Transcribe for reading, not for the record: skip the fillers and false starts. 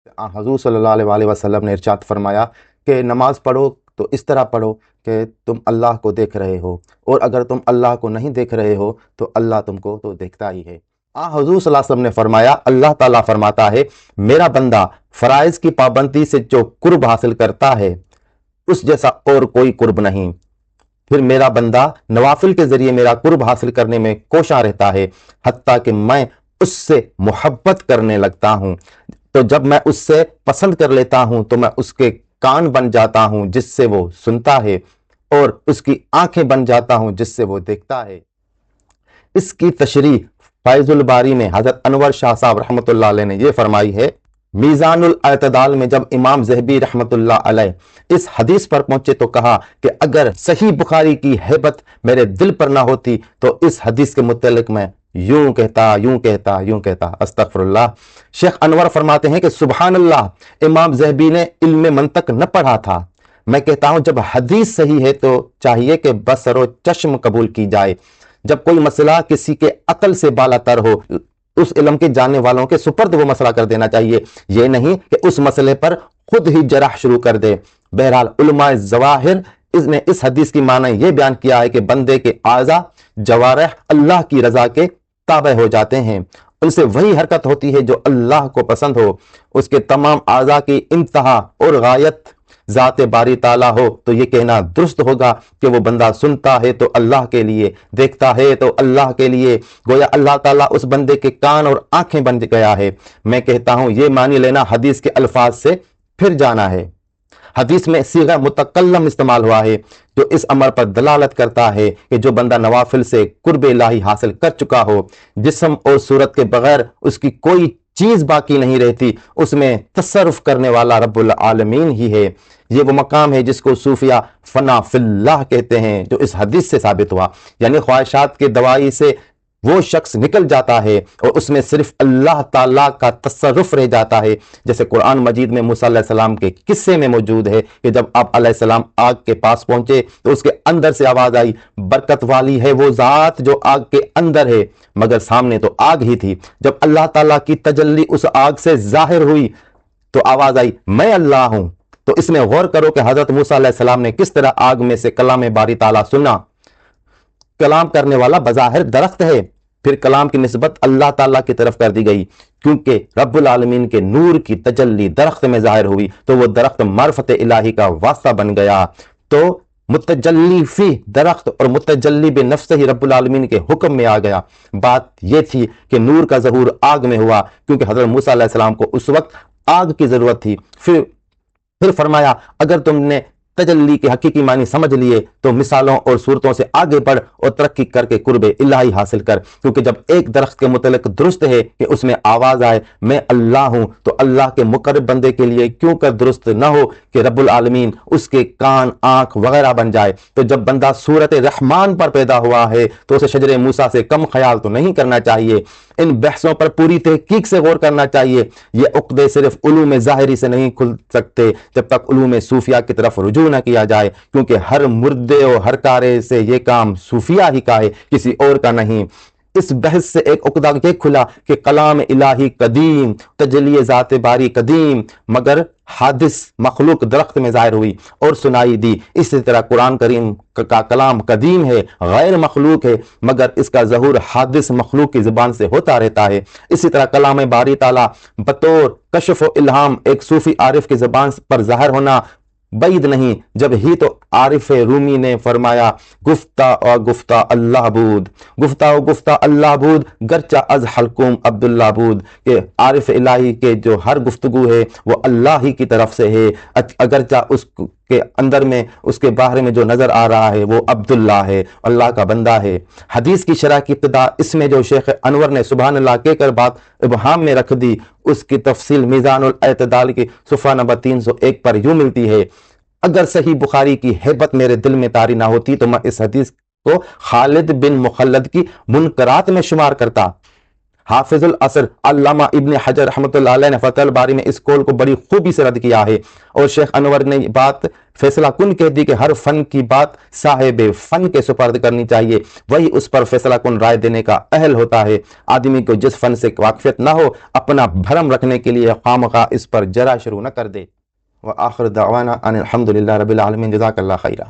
حضور صلی اللہ علیہ وسلم نے ارشاد فرمایا کہ نماز پڑھو تو اس طرح پڑھو کہ تم اللہ کو دیکھ رہے ہو، اور اگر تم اللہ کو نہیں دیکھ رہے ہو تو اللہ تم کو تو دیکھتا ہی ہے۔ حضور صلی اللہ علیہ وسلم نے فرمایا، اللہ تعالیٰ فرماتا ہے میرا بندہ فرائض کی پابندی سے جو قرب حاصل کرتا ہے اس جیسا اور کوئی قرب نہیں، پھر میرا بندہ نوافل کے ذریعے میرا قرب حاصل کرنے میں کوشاں رہتا ہے حتیٰ کہ میں اس سے محبت کرنے لگتا ہوں، تو جب میں اس سے پسند کر لیتا ہوں تو میں اس کے کان بن جاتا ہوں جس سے وہ سنتا ہے، اور اس کی آنکھیں بن جاتا ہوں جس سے وہ دیکھتا ہے۔ اس کی تشریح فیض الباری میں حضرت انور شاہ صاحب رحمۃ اللہ علیہ نے یہ فرمائی ہے۔ میزان الاعتدال میں جب امام ذہبی رحمۃ اللہ علیہ اس حدیث پر پہنچے تو کہا کہ اگر صحیح بخاری کی ہیبت میرے دل پر نہ ہوتی تو اس حدیث کے متعلق میں یوں کہتا استغفر اللہ۔ شیخ انور فرماتے ہیں کہ سبحان اللہ، امام ذہبی نے علم منطق نہ پڑھا تھا۔ میں کہتا ہوں جب حدیث صحیح ہے تو چاہیے کہ بصر و چشم قبول کی جائے۔ جب کوئی مسئلہ کسی کے عقل سے بالا تر ہو، اس علم کے جاننے والوں کے سپرد وہ مسئلہ کر دینا چاہیے، یہ نہیں کہ اس مسئلے پر خود ہی جرح شروع کر دے۔ بہرحال علماء ظواہر نے اس حدیث کی معنی یہ بیان کیا ہے کہ بندے کے اعضاء جوارح اللہ کی رضا کے تابع ہو جاتے ہیں، ان سے وہی حرکت ہوتی ہے جو اللہ کو پسند ہو۔ اس کے تمام اعضاء کی انتہا اور غایت ذات باری تعالیٰ ہو تو یہ کہنا درست ہوگا کہ وہ بندہ سنتا ہے تو اللہ کے لیے، دیکھتا ہے تو اللہ کے لیے، گویا اللہ تعالیٰ اس بندے کے کان اور آنکھیں بن گیا ہے۔ میں کہتا ہوں یہ معنی لینا حدیث کے الفاظ سے پھر جانا ہے۔ حدیث میں صیغہ متکلم استعمال ہوا ہے جو اس امر پر دلالت کرتا ہے کہ جو بندہ نوافل سے قرب الہی حاصل کر چکا ہو، جسم اور صورت کے بغیر اس کی کوئی چیز باقی نہیں رہتی، اس میں تصرف کرنے والا رب العالمین ہی ہے۔ یہ وہ مقام ہے جس کو صوفیہ فنا فی اللہ کہتے ہیں، جو اس حدیث سے ثابت ہوا، یعنی خواہشات کے دوائی سے وہ شخص نکل جاتا ہے اور اس میں صرف اللہ تعالیٰ کا تصرف رہ جاتا ہے، جیسے قرآن مجید میں موسیٰ علیہ السلام کے قصے میں موجود ہے کہ جب آپ علیہ السلام آگ کے پاس پہنچے تو اس کے اندر سے آواز آئی، برکت والی ہے وہ ذات جو آگ کے اندر ہے، مگر سامنے تو آگ ہی تھی۔ جب اللہ تعالیٰ کی تجلی اس آگ سے ظاہر ہوئی تو آواز آئی میں اللہ ہوں۔ تو اس میں غور کرو کہ حضرت موسیٰ علیہ السلام نے کس طرح آگ میں سے کلام باری تعالیٰ سنا۔ کلام کرنے والا بظاہر درخت ہے، پھر کلام کی نسبت اللہ تعالیٰ کی طرف کر دی گئی، کیونکہ رب العالمین کے نور کی تجلی درخت میں ظاہر ہوئی تو وہ درخت معرفت الہی کا واسطہ بن گیا۔ تو متجلی فی درخت اور متجلی بنفس ہی رب العالمین کے حکم میں آ گیا۔ بات یہ تھی کہ نور کا ظہور آگ میں ہوا کیونکہ حضرت موسیٰ علیہ السلام کو اس وقت آگ کی ضرورت تھی۔ پھر فرمایا اگر تم نے تجلی کے حقیقی معنی سمجھ لیے تو مثالوں اور صورتوں سے آگے بڑھ اور ترقی کر کے قرب الہی حاصل کر، کیونکہ جب ایک درخت کے متعلق درست ہے کہ اس میں آواز آئے میں اللہ ہوں، تو اللہ کے مقرب بندے کے لیے کیوں کر درست نہ ہو کہ رب العالمین اس کے کان، آنکھ وغیرہ بن جائے۔ تو جب بندہ صورت رحمان پر پیدا ہوا ہے تو اسے شجر موسیٰ سے کم خیال تو نہیں کرنا چاہیے، ان بحثوں پر پوری تحقیق سے غور کرنا چاہیے۔ یہ عقدے صرف علوم ظاہری سے نہیں کھل سکتے جب تک علوم صوفیہ کی طرف رجوع نہ کیا جائے، کیونکہ ہر مردے اور ہر کارے سے یہ کام صوفیہ ہی کا ہے، کسی اور کا نہیں۔ اس بحث سے ایک عقدہ یہ کھلا کہ کلام الہی قدیم، تجلی ذات باری قدیم، مگر حادث مخلوق درخت میں ظاہر ہوئی اور سنائی دی۔ اسی طرح قرآن کریم کا کلام قدیم ہے، غیر مخلوق ہے، مگر اس کا ظہور حادث مخلوق کی زبان سے ہوتا رہتا ہے۔ اسی طرح کلام باری تعالیٰ بطور کشف و الہام ایک صوفی عارف کی زبان پر ظاہر ہونا بعید نہیں، جب ہی تو عارف رومی نے فرمایا گفتہ اللہ بود، گفتہ اللہ بود گرچہ از حلقوم عبداللہ بود، کہ عارف الہی کے جو ہر گفتگو ہے وہ اللہ ہی کی طرف سے ہے، اگرچہ اس کے اندر میں اس کے باہر میں جو نظر آ رہا ہے وہ عبداللہ ہے، اللہ کا بندہ ہے۔ حدیث کی شرح کی ابتدا اس میں جو شیخ انور نے سبحان اللہ کہہ کر بات ابہام میں رکھ دی، اس کی تفصیل میزان الاعتدال کی صفحہ نمبر 301 پر یوں ملتی ہے، اگر صحیح بخاری کی ہیبت میرے دل میں طاری نہ ہوتی تو میں اس حدیث کو خالد بن مخلد کی منکرات میں شمار کرتا۔ حافظ العصر علامہ ابن حجر رحمۃ اللہ علیہ نے فتح الباری میں اس قول کو بڑی خوبی سے رد کیا ہے، اور شیخ انور نے یہ بات فیصلہ کن کہہ دی کہ ہر فن کی بات صاحب فن کے سپرد کرنی چاہیے، وہی اس پر فیصلہ کن رائے دینے کا اہل ہوتا ہے۔ آدمی کو جس فن سے واقفیت نہ ہو، اپنا بھرم رکھنے کے لیے خواہ اس پر جرا شروع نہ کر دے۔ وآخر دعوانا ان الحمد للہ رب العالمین، جزاک اللہ خیرہ۔